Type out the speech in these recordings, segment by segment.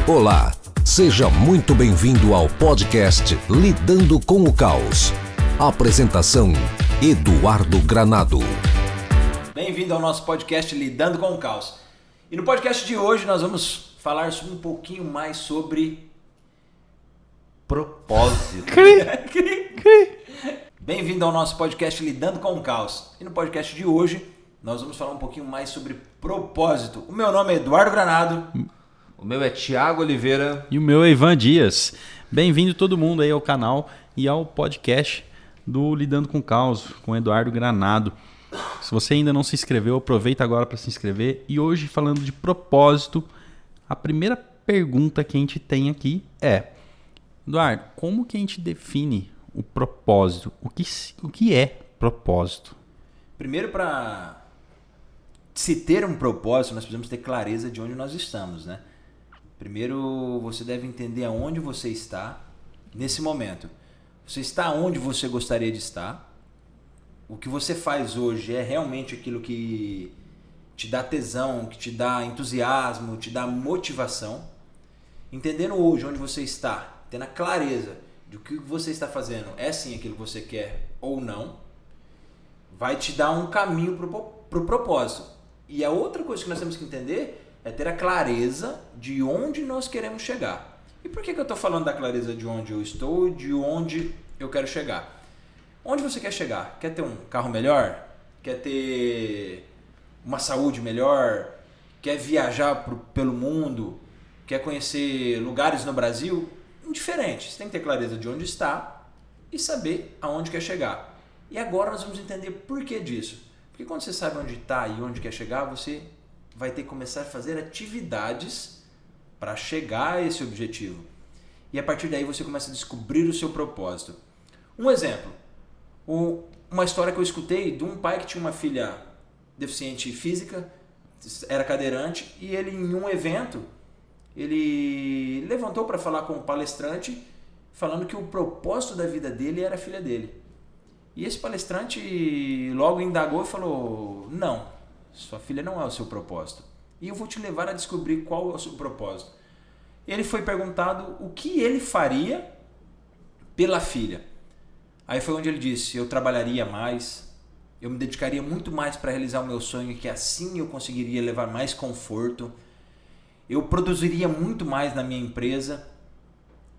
Olá, seja muito bem-vindo ao podcast Lidando com o Caos. Apresentação, Eduardo Granado. Bem-vindo ao nosso podcast Lidando com o Caos. E no podcast de hoje nós vamos falar um pouquinho mais sobre propósito. Bem-vindo ao nosso podcast Lidando com o Caos. E no podcast de hoje nós vamos falar um pouquinho mais sobre propósito. O meu nome é Eduardo Granado. O meu é Thiago Oliveira. E o meu é Ivan Dias. Bem-vindo todo mundo aí ao canal e ao podcast do Lidando com o Caos, com Eduardo Granado. Se você ainda não se inscreveu, aproveita agora para se inscrever. E hoje, falando de propósito, a primeira pergunta que a gente tem aqui é: Eduardo, como que a gente define o propósito? O que é propósito? Primeiro, para se ter um propósito, nós precisamos ter clareza de onde nós estamos, né? Primeiro, você deve entender aonde você está nesse momento. Você está onde você gostaria de estar? O que você faz hoje é realmente aquilo que te dá tesão, que te dá entusiasmo, te dá motivação? Entendendo hoje onde você está, tendo a clareza de o que você está fazendo é sim aquilo que você quer ou não, vai te dar um caminho para o propósito. E a outra coisa que nós temos que entender é ter a clareza de onde nós queremos chegar. E por que eu estou falando da clareza de onde eu estou e de onde eu quero chegar? Onde você quer chegar? Quer ter um carro melhor? Quer ter uma saúde melhor? Quer viajar pelo mundo? Quer conhecer lugares no Brasil? Indiferente. Você tem que ter clareza de onde está e saber aonde quer chegar. E agora nós vamos entender por que disso. Porque quando você sabe onde está e onde quer chegar, você vai ter que começar a fazer atividades para chegar a esse objetivo. E a partir daí você começa a descobrir o seu propósito. Um exemplo, uma história que eu escutei de um pai que tinha uma filha deficiente física, era cadeirante, e ele em um evento, ele levantou para falar com o palestrante, falando que o propósito da vida dele era a filha dele. E esse palestrante logo indagou e falou: não, sua filha não é o seu propósito. E eu vou te levar a descobrir qual é o seu propósito. Ele foi perguntado o que ele faria pela filha. Aí foi onde ele disse: eu trabalharia mais, eu me dedicaria muito mais para realizar o meu sonho, que assim eu conseguiria levar mais conforto, eu produziria muito mais na minha empresa.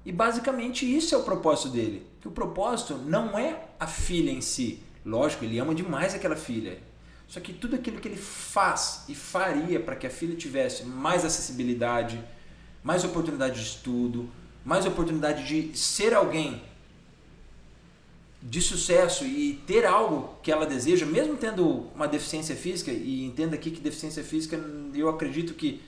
E basicamente isso é o propósito dele. Que o propósito não é a filha em si. Lógico, ele ama demais aquela filha. Só que tudo aquilo que ele faz e faria para que a filha tivesse mais acessibilidade, mais oportunidade de estudo, mais oportunidade de ser alguém de sucesso e ter algo que ela deseja, mesmo tendo uma deficiência física, e entenda aqui que deficiência física eu acredito que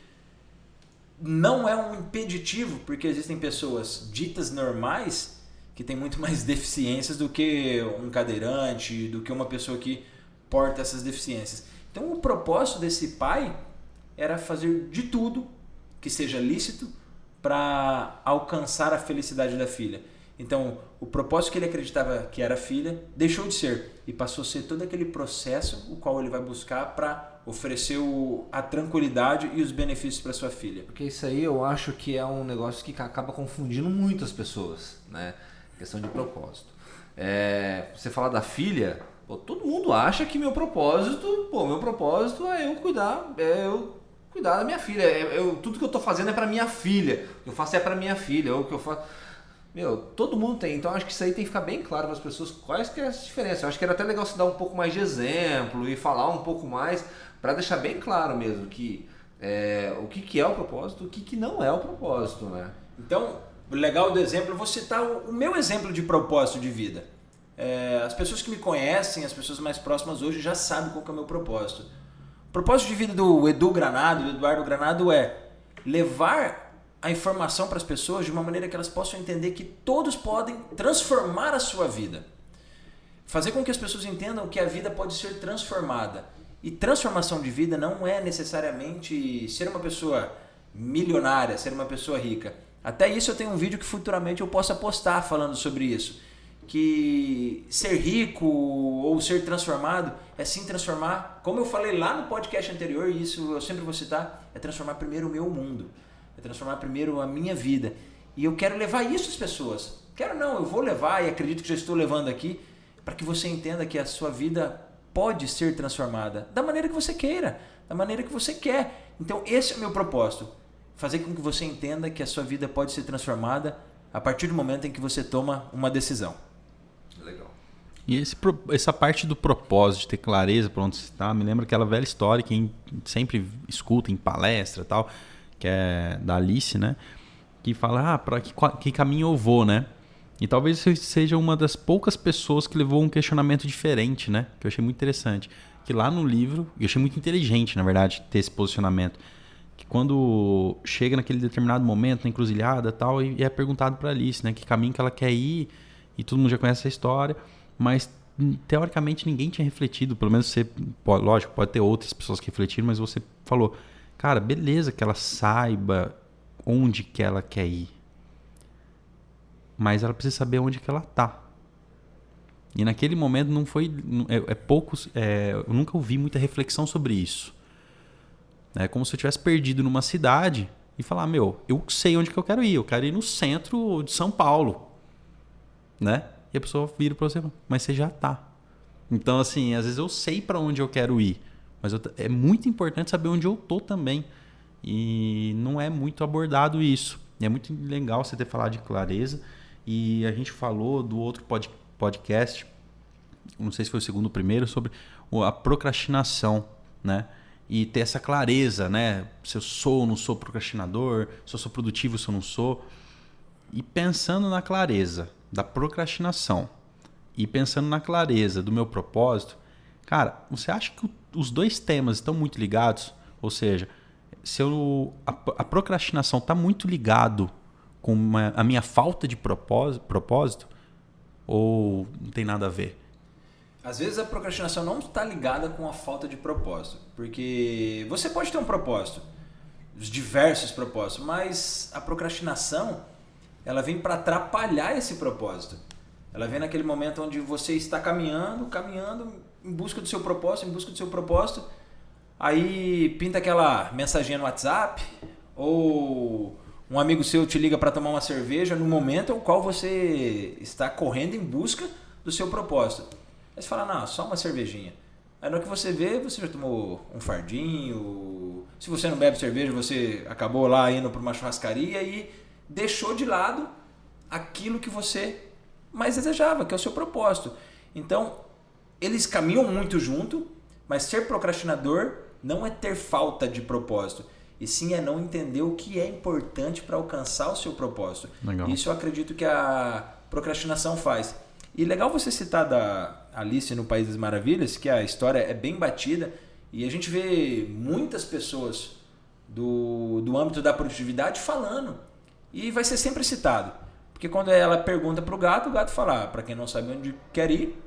não é um impeditivo, porque existem pessoas ditas normais que têm muito mais deficiências do que um cadeirante, do que uma pessoa que porta essas deficiências. Então o propósito desse pai era fazer de tudo que seja lícito para alcançar a felicidade da filha. Então o propósito que ele acreditava que era a filha deixou de ser e passou a ser todo aquele processo o qual ele vai buscar para oferecer a tranquilidade e os benefícios para sua filha. Porque isso aí eu acho que é um negócio que acaba confundindo muitas pessoas, né? Questão de propósito. Você falar da filha, todo mundo acha que meu propósito é eu cuidar da minha filha. Tudo que eu estou fazendo é para minha filha. O que eu faço é para minha filha. O que eu faço... todo mundo tem. Então acho que isso aí tem que ficar bem claro para as pessoas quais que é essa diferença. Eu acho que era até legal você dar um pouco mais de exemplo e falar um pouco mais para deixar bem claro mesmo que o que é o propósito, o que não é o propósito, né? Então, o legal do exemplo, eu vou citar o meu exemplo de propósito de vida. As pessoas que me conhecem, as pessoas mais próximas hoje já sabem qual que é o meu propósito. O propósito de vida do Edu Granado, do Eduardo Granado, é levar a informação para as pessoas de uma maneira que elas possam entender que todos podem transformar a sua vida. Fazer com que as pessoas entendam que a vida pode ser transformada. E transformação de vida não é necessariamente ser uma pessoa milionária, ser uma pessoa rica. Até isso eu tenho um vídeo que futuramente eu possa postar falando sobre isso. Que ser rico ou ser transformado é sim transformar, como eu falei lá no podcast anterior, e isso eu sempre vou citar, é transformar primeiro o meu mundo. é transformar primeiro a minha vida. E eu quero levar isso às pessoas. Quero não, eu vou levar e acredito que já estou levando aqui para que você entenda que a sua vida pode ser transformada da maneira que você queira, da maneira que você quer. Então esse é o meu propósito. Fazer com que você entenda que a sua vida pode ser transformada a partir do momento em que você toma uma decisão. Legal. E essa parte do propósito, de ter clareza para onde você está, me lembra aquela velha história que a gente sempre escuta em palestra e tal, que é da Alice, né? Que fala, para que caminho eu vou, né? E talvez você seja uma das poucas pessoas que levou um questionamento diferente, né? Que eu achei muito interessante. Que lá no livro, eu achei muito inteligente, na verdade, ter esse posicionamento. Que quando chega naquele determinado momento, na encruzilhada e tal, e é perguntado para Alice, né? Que caminho que ela quer ir, e todo mundo já conhece essa história, mas teoricamente ninguém tinha refletido, pelo menos você, lógico, pode ter outras pessoas que refletiram, mas você falou, cara, beleza que ela saiba onde que ela quer ir, mas ela precisa saber onde que ela tá. E naquele momento não foi, eu nunca ouvi muita reflexão sobre isso. É como se eu tivesse perdido numa cidade e falar, eu sei onde que eu quero ir no centro de São Paulo, né? E a pessoa vira para você, mas você já tá. Então, assim, às vezes eu sei para onde eu quero ir, mas é muito importante saber onde eu tô também. E não é muito abordado isso. E é muito legal você ter falado de clareza. E a gente falou do outro podcast, não sei se foi o segundo ou o primeiro, sobre a procrastinação, né? E ter essa clareza, né? Se eu sou ou não sou procrastinador, se eu sou produtivo, se eu não sou. E pensando na clareza da procrastinação e pensando na clareza do meu propósito, cara, você acha que os dois temas estão muito ligados? Ou seja, se a procrastinação está muito ligado com a minha falta de propósito, ou não tem nada a ver? Às vezes a procrastinação não está ligada com a falta de propósito, porque você pode ter um propósito, os diversos propósitos, mas a procrastinação ela vem para atrapalhar esse propósito. Ela vem naquele momento onde você está caminhando em busca do seu propósito, aí pinta aquela mensaginha no WhatsApp, ou um amigo seu te liga para tomar uma cerveja no momento ao qual você está correndo em busca do seu propósito. Aí você fala, não, só uma cervejinha. Aí na hora que você vê, você já tomou um fardinho, se você não bebe cerveja, você acabou lá indo para uma churrascaria e deixou de lado aquilo que você mais desejava, que é o seu propósito. Então, eles caminham muito junto, mas ser procrastinador não é ter falta de propósito, e sim é não entender o que é importante para alcançar o seu propósito. Legal. Isso eu acredito que a procrastinação faz. E legal você citar da Alice no País das Maravilhas, que a história é bem batida, e a gente vê muitas pessoas do âmbito da produtividade falando, e vai ser sempre citado. Porque quando ela pergunta para o gato fala, para quem não sabe onde quer ir,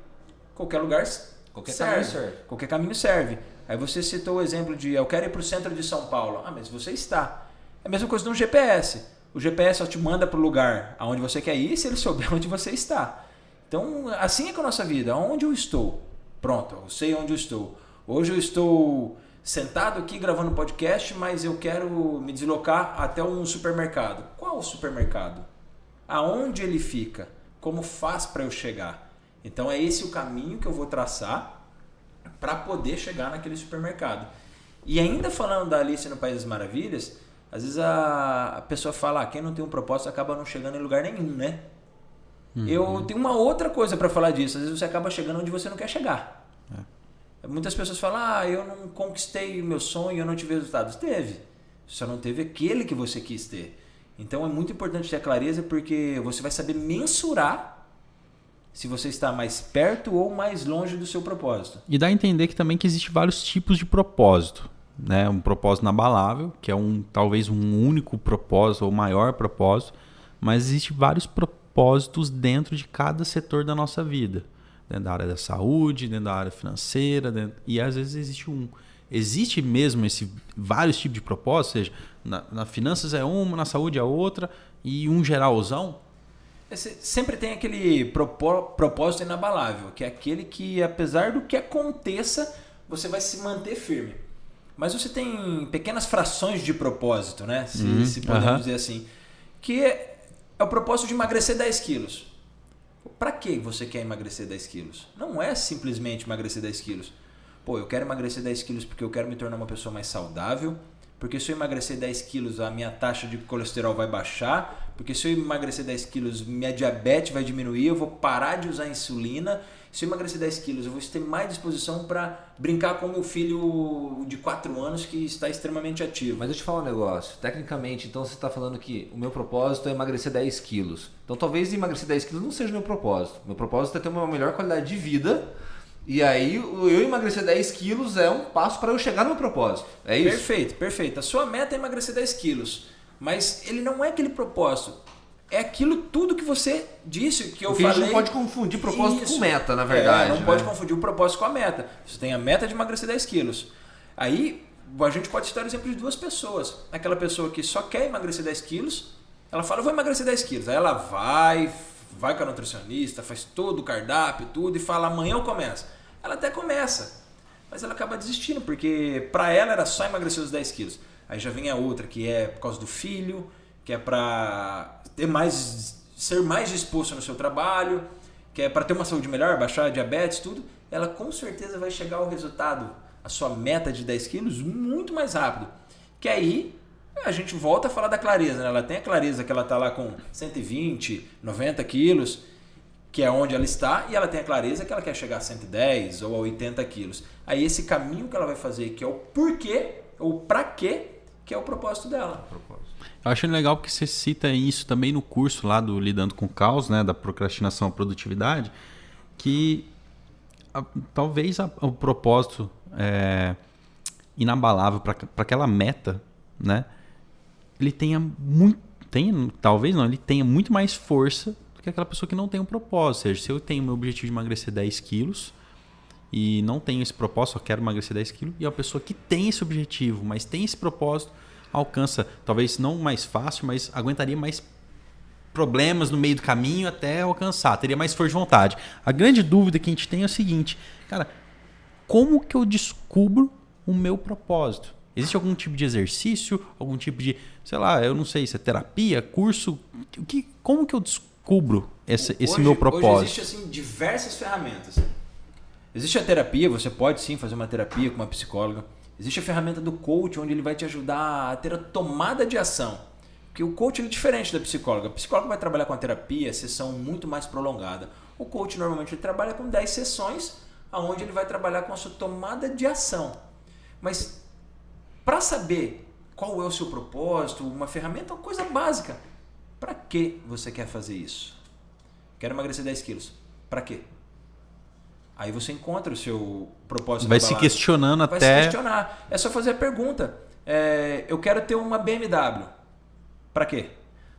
qualquer lugar serve. Qualquer caminho serve. Aí você citou o exemplo de, eu quero ir para o centro de São Paulo. Mas você está. É a mesma coisa de um GPS. O GPS só te manda para o lugar aonde você quer ir se ele souber onde você está. Então, assim é com a nossa vida. Onde eu estou? Pronto, eu sei onde eu estou. Hoje eu estou sentado aqui gravando podcast, mas eu quero me deslocar até um supermercado. Qual o supermercado? Aonde ele fica? Como faz para eu chegar? Então é esse o caminho que eu vou traçar para poder chegar naquele supermercado. E ainda falando da Alice no País das Maravilhas, às vezes a pessoa fala, quem não tem um propósito acaba não chegando em lugar nenhum, né? Uhum. Eu tenho uma outra coisa para falar disso. Às vezes você acaba chegando onde você não quer chegar. Muitas pessoas falam, eu não conquistei o meu sonho, eu não tive resultados. Teve. Só não teve aquele que você quis ter. Então é muito importante ter clareza, porque você vai saber mensurar se você está mais perto ou mais longe do seu propósito. E dá a entender que também que existe vários tipos de propósito, né? Um propósito inabalável, que é talvez um único propósito ou maior propósito, mas existe vários propósitos dentro de cada setor da nossa vida. Dentro da área da saúde, dentro da área financeira, e às vezes existe Existe mesmo vários tipos de propósitos, ou seja, na finanças é uma, na saúde é outra, e um geralzão? Sempre tem aquele propósito inabalável, que é aquele que, apesar do que aconteça, você vai se manter firme. Mas você tem pequenas frações de propósito, né? Se podemos dizer assim. Que é o propósito de emagrecer 10 quilos. Para que você quer emagrecer 10 quilos? Não é simplesmente emagrecer 10 quilos. Pô, eu quero emagrecer 10 quilos porque eu quero me tornar uma pessoa mais saudável. Porque se eu emagrecer 10 quilos, a minha taxa de colesterol vai baixar. Porque se eu emagrecer 10 quilos, minha diabetes vai diminuir. Eu vou parar de usar insulina. Se eu emagrecer 10 quilos, eu vou ter mais disposição para brincar com meu filho de 4 anos que está extremamente ativo. Mas deixa eu te falar um negócio. Tecnicamente, então você está falando que o meu propósito é emagrecer 10 quilos. Então talvez emagrecer 10 quilos não seja o meu propósito. Meu propósito é ter uma melhor qualidade de vida. E aí eu emagrecer 10 quilos é um passo para eu chegar no meu propósito. É isso? Perfeito, perfeito. A sua meta é emagrecer 10 quilos. Mas ele não é aquele propósito. É aquilo tudo que você disse, que eu Porque falei. a gente não pode confundir propósito com meta, na verdade. Não pode confundir o propósito com a meta. Você tem a meta de emagrecer 10 quilos. Aí a gente pode citar o exemplo de duas pessoas. Aquela pessoa que só quer emagrecer 10 quilos, ela fala, eu vou emagrecer 10 quilos. Aí ela vai com a nutricionista, faz todo o cardápio, tudo, e fala, amanhã eu começo. Ela até começa, mas ela acaba desistindo, porque para ela era só emagrecer os 10 quilos. Aí já vem a outra, que é por causa do filho, que é para ser mais disposto no seu trabalho, que é para ter uma saúde melhor, baixar a diabetes, tudo. Ela com certeza vai chegar ao resultado, a sua meta de 10 quilos, muito mais rápido. Que aí a gente volta a falar da clareza, né? Ela tem a clareza que ela está lá com 120, 90 quilos, que é onde ela está, e ela tem a clareza que ela quer chegar a 110 ou a 80 quilos. Aí esse caminho que ela vai fazer, que é o porquê, ou para quê, que é o propósito dela. Eu acho legal porque você cita isso também no curso lá do Lidando com o Caos, né, da procrastinação à produtividade, que talvez o propósito inabalável para aquela meta, né, ele tenha muito, talvez não, ele tenha muito mais força do que aquela pessoa que não tem um propósito. Ou seja, se eu tenho o meu objetivo de emagrecer 10 quilos e não tenho esse propósito, só quero emagrecer 10 quilos, e a pessoa que tem esse objetivo, mas tem esse propósito, alcança, talvez não mais fácil, mas aguentaria mais problemas no meio do caminho até alcançar, teria mais força de vontade. A grande dúvida que a gente tem é o seguinte, cara, como que eu descubro o meu propósito? Existe algum tipo de exercício, algum tipo de, sei lá, eu não sei se é terapia, curso, como que eu descubro esse meu propósito? Hoje existe assim, diversas ferramentas. Existe a terapia, você pode sim fazer uma terapia com uma psicóloga. Existe a ferramenta do coach, onde ele vai te ajudar a ter a tomada de ação. Porque o coach é diferente da psicóloga. A psicóloga vai trabalhar com a terapia, sessão muito mais prolongada. O coach normalmente ele trabalha com 10 sessões, onde ele vai trabalhar com a sua tomada de ação. Mas para saber qual é o seu propósito, uma ferramenta é uma coisa básica. Para que você quer fazer isso? Quero emagrecer 10 quilos. Para quê? Aí você encontra o seu propósito. Vai se questionando até... Vai se questionar. É só fazer a pergunta. Eu quero ter uma BMW. Para quê?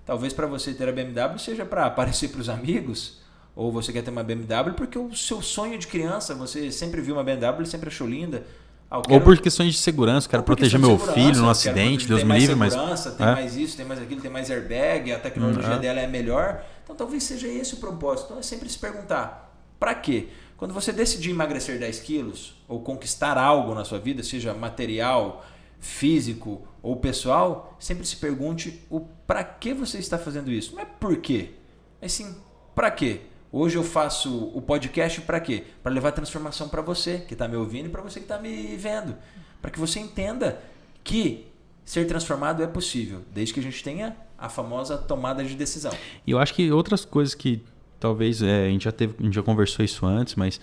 Talvez para você ter a BMW seja para aparecer para os amigos. Ou você quer ter uma BMW porque o seu sonho de criança, você sempre viu uma BMW, sempre achou linda. Ou por questões de segurança, quero proteger meu filho num acidente, Deus me livre, mas... Tem mais isso, tem mais aquilo, tem mais airbag, a tecnologia dela é melhor. Então talvez seja esse o propósito. Então é sempre se perguntar, para quê? Quando você decidir emagrecer 10 quilos ou conquistar algo na sua vida, seja material, físico ou pessoal, sempre se pergunte o para que você está fazendo isso. Não é por quê, é sim para quê. Hoje eu faço o podcast para quê? Para levar transformação para você que está me ouvindo e para você que está me vendo. Para que você entenda que ser transformado é possível, desde que a gente tenha a famosa tomada de decisão. E eu acho que outras coisas que talvez a gente já conversou isso antes, mas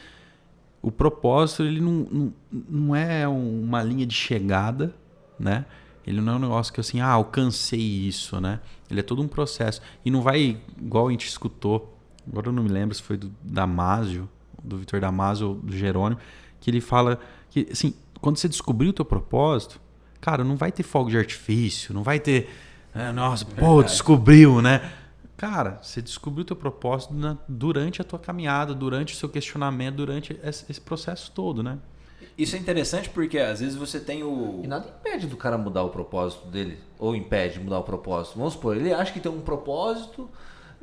o propósito ele não é uma linha de chegada, né? Ele não é um negócio que assim, alcancei isso, né? Ele é todo um processo. E não vai, igual a gente escutou, agora eu não me lembro se foi do Damasio, do Vitor Damasio ou do Jerônimo, que ele fala que assim, quando você descobrir o teu propósito, cara, não vai ter fogo de artifício, não vai ter, nossa, pô, descobriu, né? Cara, você descobriu o teu propósito durante a tua caminhada, durante o seu questionamento, durante esse processo todo, né? Isso é interessante porque às vezes você tem o... E nada impede do cara mudar o propósito dele, ou impede de mudar o propósito. Vamos supor, ele acha que tem um propósito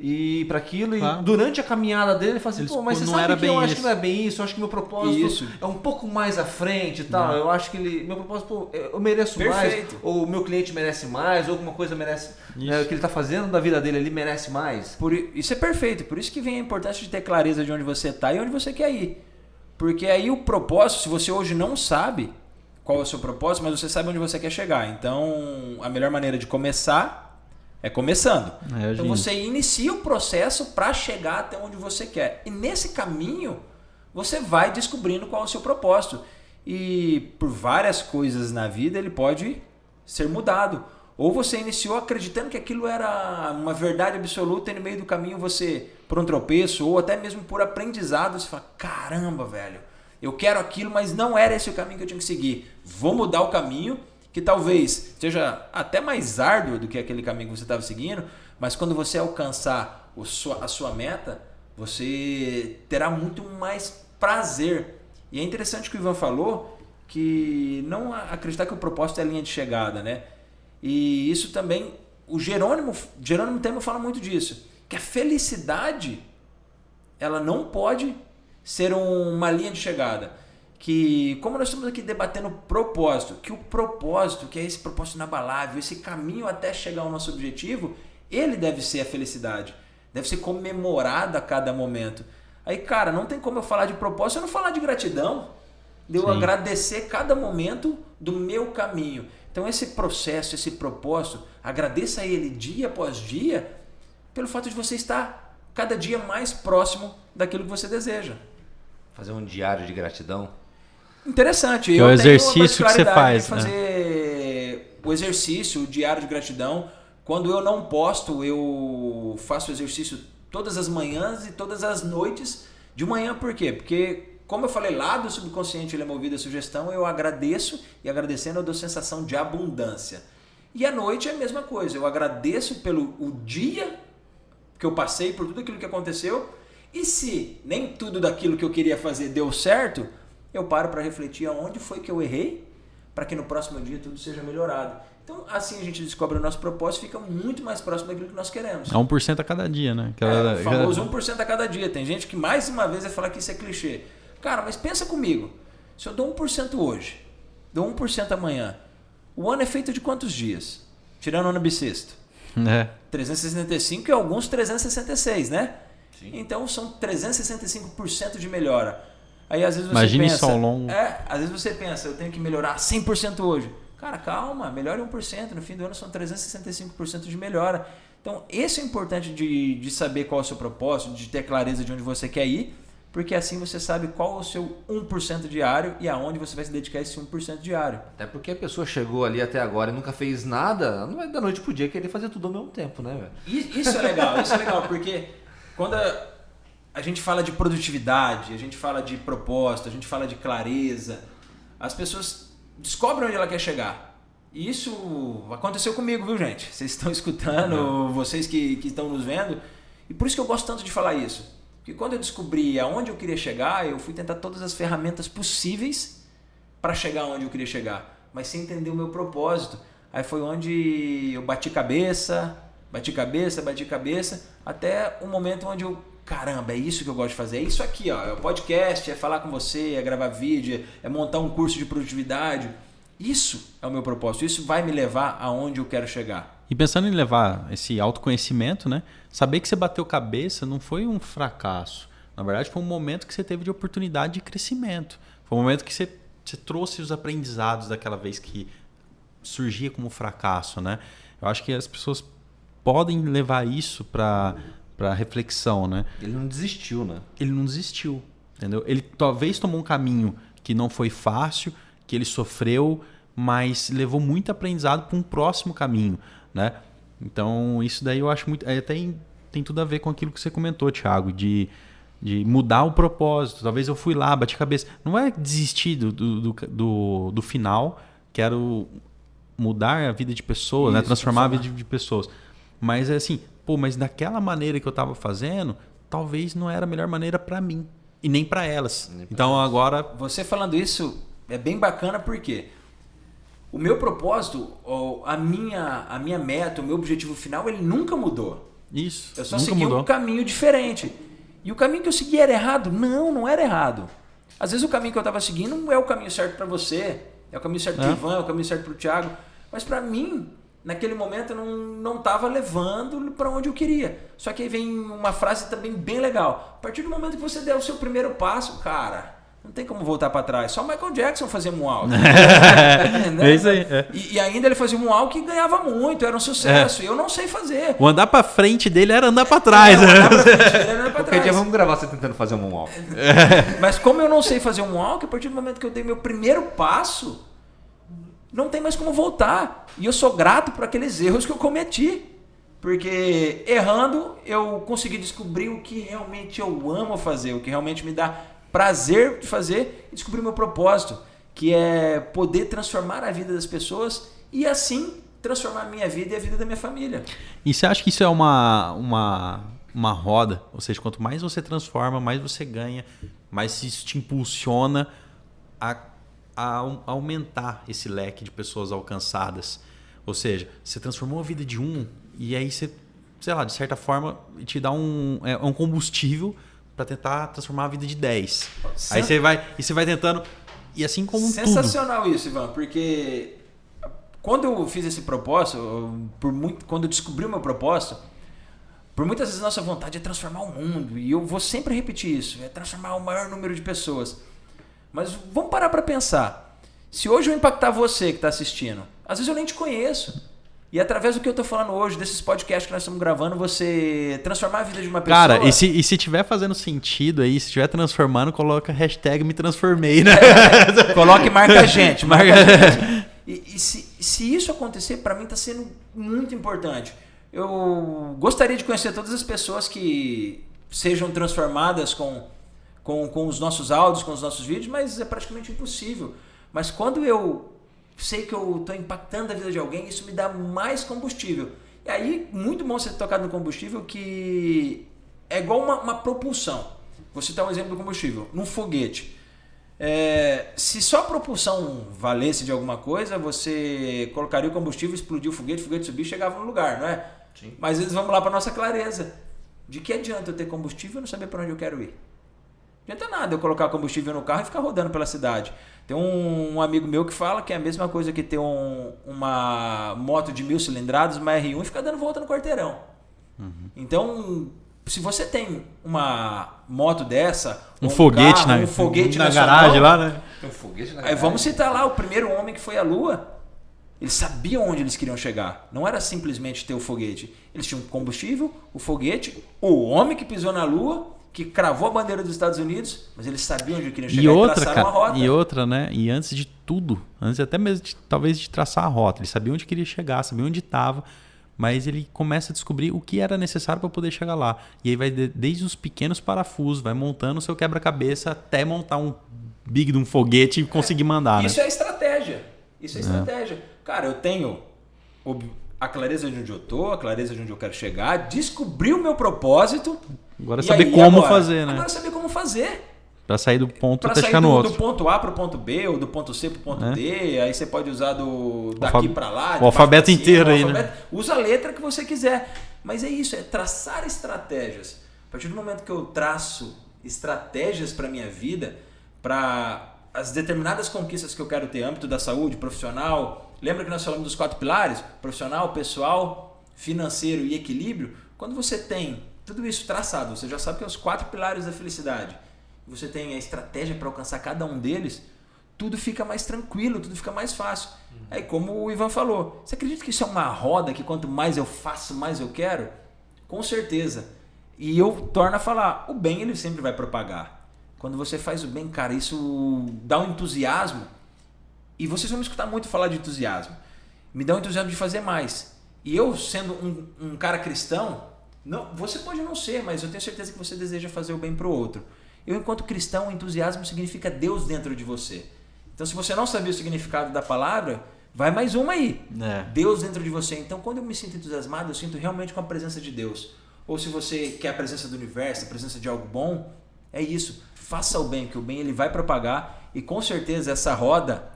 e para aquilo, Claro. e durante a caminhada dele ele fala assim, Eles, pô, mas pô, você não sabe era que bem eu acho isso. que não é bem isso, eu acho que meu propósito Isso. é um pouco mais à frente e tal, eu acho que meu propósito, pô, eu mereço Perfeito. mais, ou o meu cliente merece mais, ou alguma coisa merece, Isso. o que ele tá fazendo da vida dele, ele merece mais. Isso é perfeito, por isso que vem a importância de ter clareza de onde você está e onde você quer ir. Porque aí o propósito, se você hoje não sabe qual é o seu propósito, mas você sabe onde você quer chegar. Então, a melhor maneira de começar é começando. Então você inicia o processo para chegar até onde você quer. E nesse caminho, você vai descobrindo qual é o seu propósito. E por várias coisas na vida, ele pode ser mudado. Ou você iniciou acreditando que aquilo era uma verdade absoluta e no meio do caminho você, por um tropeço ou até mesmo por aprendizado, você fala, caramba, velho, eu quero aquilo, mas não era esse o caminho que eu tinha que seguir. Vou mudar o caminho, que talvez seja até mais árduo do que aquele caminho que você estava seguindo, mas quando você alcançar a sua meta, você terá muito mais prazer. E é interessante o que o Ivan falou, que não acreditar que o propósito é a linha de chegada, né? E isso também, o Jerônimo Temel fala muito disso, que a felicidade, ela não pode ser uma linha de chegada. Que, como nós estamos aqui debatendo propósito, que o propósito, que é esse propósito inabalável, esse caminho até chegar ao nosso objetivo, ele deve ser a felicidade, deve ser comemorado a cada momento. Aí, cara, não tem como eu falar de propósito se eu não falar de gratidão, de eu agradecer cada momento do meu caminho. Então esse processo, esse propósito, agradeça a ele dia após dia, pelo fato de você estar cada dia mais próximo daquilo que você deseja. Fazer um diário de gratidão. Interessante. É o exercício que você faz. De fazer o exercício, o diário de gratidão. Quando eu não posto, eu faço o exercício todas as manhãs e todas as noites. De manhã, por quê? Porque, como eu falei lá do subconsciente, ele é movido a sugestão, eu agradeço e agradecendo eu dou sensação de abundância. E à noite é a mesma coisa. Eu agradeço pelo o dia que eu passei, por tudo aquilo que aconteceu. E se nem tudo daquilo que eu queria fazer deu certo, eu paro para refletir aonde foi que eu errei, para que no próximo dia tudo seja melhorado. Então, assim a gente descobre o nosso propósito e fica muito mais próximo daquilo que nós queremos. É 1% a cada dia, né? O famoso 1% a cada dia. Tem gente que mais uma vez vai falar que isso é clichê. Cara, mas pensa comigo. Se eu dou 1% hoje, dou 1% amanhã, o ano é feito de quantos dias? Tirando o ano bissexto. 365 e alguns 366, né? Sim. Então são 365% de melhora. Aí às vezes você Imagine pensa, isso ao longo. às vezes você pensa, eu tenho que melhorar 100% hoje. Cara, calma, melhore 1%, no fim do ano são 365% de melhora. Então, esse é importante de saber qual é o seu propósito, de ter clareza de onde você quer ir, porque assim você sabe qual é o seu 1% diário e aonde você vai se dedicar a esse 1% diário. Até porque a pessoa chegou ali até agora e nunca fez nada, não vai da noite pro dia querer fazer tudo ao mesmo tempo, né, velho? Isso é legal, porque quando a gente fala de produtividade, a gente fala de propósito, a gente fala de clareza, as pessoas descobrem onde ela quer chegar. E isso aconteceu comigo, viu, gente? Vocês estão escutando, vocês que estão nos vendo, e por isso que eu gosto tanto de falar isso. Porque quando eu descobri aonde eu queria chegar, eu fui tentar todas as ferramentas possíveis para chegar onde eu queria chegar, mas sem entender o meu propósito. Aí foi onde eu bati cabeça, até o momento onde eu, caramba, é isso que eu gosto de fazer, é isso aqui, ó, é o podcast, é falar com você, é gravar vídeo, é montar um curso de produtividade. Isso é o meu propósito, isso vai me levar aonde eu quero chegar. E pensando em levar esse autoconhecimento, né? Saber que você bateu cabeça não foi um fracasso. Na verdade, foi um momento que você teve de oportunidade de crescimento. Foi um momento que você trouxe os aprendizados daquela vez que surgia como fracasso, né? Eu acho que as pessoas podem levar isso para reflexão, né? Ele não desistiu, né? Ele não desistiu, entendeu? Ele talvez tomou um caminho que não foi fácil, que ele sofreu, mas levou muito aprendizado para um próximo caminho, né? Então, isso daí eu acho muito... Até tem tudo a ver com aquilo que você comentou, Thiago, de mudar o propósito. Talvez eu fui lá, bati cabeça. Não é desistir do final, quero mudar a vida de pessoas, né? Transformar a vida de pessoas. Mas é assim, mas daquela maneira que eu estava fazendo, talvez não era a melhor maneira para mim e nem para elas. Então agora... Você falando isso é bem bacana porque o meu propósito, a minha meta, o meu objetivo final, ele nunca mudou. Isso. Eu só nunca segui mudou. um caminho diferente. E o caminho que eu segui era errado? Não era errado. Às vezes o caminho que eu estava seguindo não é o caminho certo para você, é o caminho certo para o Ivan, é o caminho certo para o Thiago. Mas para mim, naquele momento, eu não estava levando para onde eu queria. Só que aí vem uma frase também bem legal. A partir do momento que você der o seu primeiro passo, cara, não tem como voltar para trás. Só o Michael Jackson fazia moonwalk. É isso aí. É. E ainda ele fazia moonwalk e ganhava muito, era um sucesso. Eu não sei fazer. O andar pra frente dele era andar pra trás. Andar pra frente, ele andar pra Qualquer trás. dia vamos gravar você tentando fazer um moonwalk. Mas como eu não sei fazer um moonwalk, a partir do momento que eu dei meu primeiro passo, não tem mais como voltar. E eu sou grato por aqueles erros que eu cometi. Porque errando, eu consegui descobrir o que realmente eu amo fazer, o que realmente me dá prazer de fazer e descobrir o meu propósito, que é poder transformar a vida das pessoas e assim transformar a minha vida e a vida da minha família. E você acha que isso é uma roda? Ou seja, quanto mais você transforma, mais você ganha, mais isso te impulsiona a aumentar esse leque de pessoas alcançadas. Ou seja, você transformou a vida de um e aí você, sei lá, de certa forma, te dá um combustível para tentar transformar a vida de 10. Aí você vai tentando, e assim como Sensacional isso, Ivan, porque quando eu fiz esse propósito, quando eu descobri o meu propósito, por muitas vezes nossa vontade é transformar o mundo, e eu vou sempre repetir isso, é transformar o maior número de pessoas. Mas vamos parar para pensar. Se hoje eu impactar você que está assistindo, às vezes eu nem te conheço. E através do que eu tô falando hoje, desses podcasts que nós estamos gravando, você transformar a vida de uma pessoa... Cara, e se tiver fazendo sentido aí, se estiver transformando, coloca hashtag me transformei, né? Coloque e marca a gente. Marca a gente. E se isso acontecer, para mim está sendo muito importante. Eu gostaria de conhecer todas as pessoas que sejam transformadas com os nossos áudios, com os nossos vídeos, mas é praticamente impossível. Mas quando eu sei que eu estou impactando a vida de alguém, isso me dá mais combustível. E aí, muito bom ser tocado no combustível, que é igual uma propulsão. Vou citar um exemplo do combustível. Num foguete. Se só a propulsão valesse de alguma coisa, você colocaria o combustível, explodia o foguete subia e chegava no lugar, não é? Sim. Mas eles vamos lá para nossa clareza. De que adianta eu ter combustível e não saber para onde eu quero ir? Não adianta nada eu colocar combustível no carro e ficar rodando pela cidade. Tem um amigo meu que fala que é a mesma coisa que ter uma moto de 1000 cilindradas, uma R1 e ficar dando volta no quarteirão. Uhum. Então, se você tem uma moto dessa, um foguete, carro, um foguete na garagem lá, né? Um foguete na garagem. Vamos citar lá o primeiro homem que foi à Lua. Eles sabiam onde eles queriam chegar. Não era simplesmente ter o foguete. Eles tinham combustível, o foguete, o homem que pisou na Lua, que cravou a bandeira dos Estados Unidos, mas eles sabiam onde queriam chegar e traçaram uma rota. E outra, né? E antes de tudo, antes até mesmo talvez de traçar a rota, ele sabia onde queria chegar, sabia onde estava, mas ele começa a descobrir o que era necessário para poder chegar lá. E aí vai desde os pequenos parafusos, vai montando o seu quebra-cabeça até montar um big de um foguete e conseguir mandar. Isso, né? É estratégia. Isso é estratégia. Cara, eu tenho a clareza de onde eu tô, a clareza de onde eu quero chegar, descobri o meu propósito. Agora saber como fazer, né? Agora saber como fazer. Pra sair do ponto pra até chegar no outro. Do ponto A pro ponto B, ou do ponto C pro ponto D. Aí você pode usar daqui pra lá. O alfabeto inteiro aí, né? Usa a letra que você quiser. Mas é isso, é traçar estratégias. A partir do momento que eu traço estratégias pra minha vida, para as determinadas conquistas que eu quero ter, âmbito da saúde, profissional. Lembra que nós falamos dos 4 pilares? Profissional, pessoal, financeiro e equilíbrio. Quando você tem tudo isso traçado, você já sabe que é os 4 pilares da felicidade. Você tem a estratégia para alcançar cada um deles, tudo fica mais tranquilo, tudo fica mais fácil. Aí, como o Ivan falou, você acredita que isso é uma roda que quanto mais eu faço, mais eu quero? Com certeza. E eu torno a falar, o bem ele sempre vai propagar. Quando você faz o bem, cara, isso dá um entusiasmo. E vocês vão me escutar muito falar de entusiasmo. Me dá um entusiasmo de fazer mais. E eu, sendo um cara cristão, não, você pode não ser, mas eu tenho certeza que você deseja fazer o bem para o outro. Eu, enquanto cristão, o entusiasmo significa Deus dentro de você. Então, se você não sabia o significado da palavra, vai mais uma aí. Deus dentro de você. Então, quando eu me sinto entusiasmado, eu sinto realmente com a presença de Deus. Ou se você quer a presença do universo, a presença de algo bom, é isso. Faça o bem, que o bem ele vai propagar. E com certeza essa roda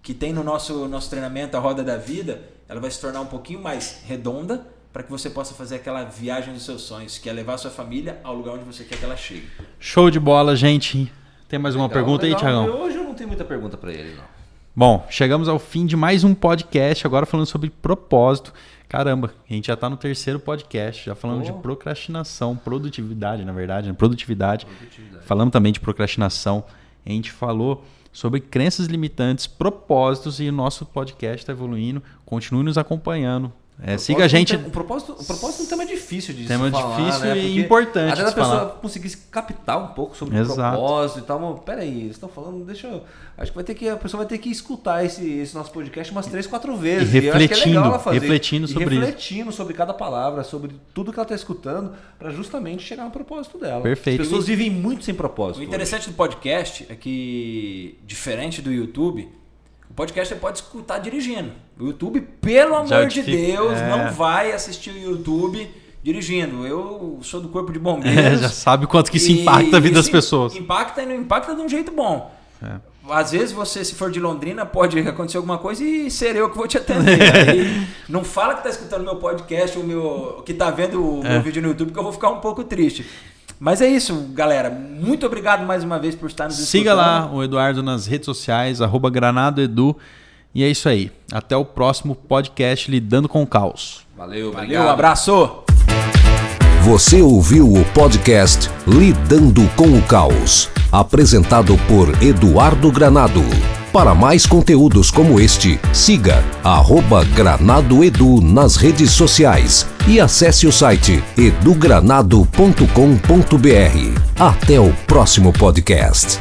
que tem no nosso treinamento, a roda da vida, ela vai se tornar um pouquinho mais redonda, para que você possa fazer aquela viagem dos seus sonhos, que é levar a sua família ao lugar onde você quer que ela chegue. Show de bola, gente. Tem mais alguma pergunta aí, Thiagão? Hoje eu não tenho muita pergunta para ele, não. Bom, chegamos ao fim de mais um podcast, agora falando sobre propósito. Caramba, a gente já está no 3º podcast, já falando de procrastinação, produtividade, na verdade, né? Produtividade. Falamos também de procrastinação. A gente falou sobre crenças limitantes, propósitos, e o nosso podcast está evoluindo. Continue nos acompanhando. Siga a gente. O propósito é um tema difícil de tema se falar, difícil, né? e importante até de a pessoa falar. conseguir captar um pouco sobre Exato. o propósito e tal. Mas, peraí, eles estão falando, acho que a pessoa vai ter que escutar esse nosso podcast umas 3, 4 vezes. E eu acho que é legal ela fazer. refletindo sobre cada palavra, sobre tudo que ela está escutando, para justamente chegar no propósito dela. Perfeito. As pessoas vivem muito sem propósito. O interessante do podcast é que, diferente do YouTube, o podcast você pode escutar dirigindo. O YouTube, pelo amor de Deus, não vai assistir o YouTube dirigindo. Eu sou do corpo de bombeiros. Já sabe quanto que isso impacta a vida das pessoas. Impacta e não impacta de um jeito bom. Às vezes você, se for de Londrina, pode acontecer alguma coisa e ser eu que vou te atender. Aí, não fala que tá escutando meu podcast, que tá vendo o meu vídeo no YouTube, que eu vou ficar um pouco triste. Mas é isso, galera. Muito obrigado mais uma vez por estar nos escutando. Siga lá o Eduardo nas redes sociais, @granadoedu. E é isso aí. Até o próximo podcast Lidando com o Caos. Valeu, obrigado. Um abraço. Você ouviu o podcast Lidando com o Caos, apresentado por Eduardo Granado. Para mais conteúdos como este, siga @granadoedu nas redes sociais e acesse o site edugranado.com.br. Até o próximo podcast.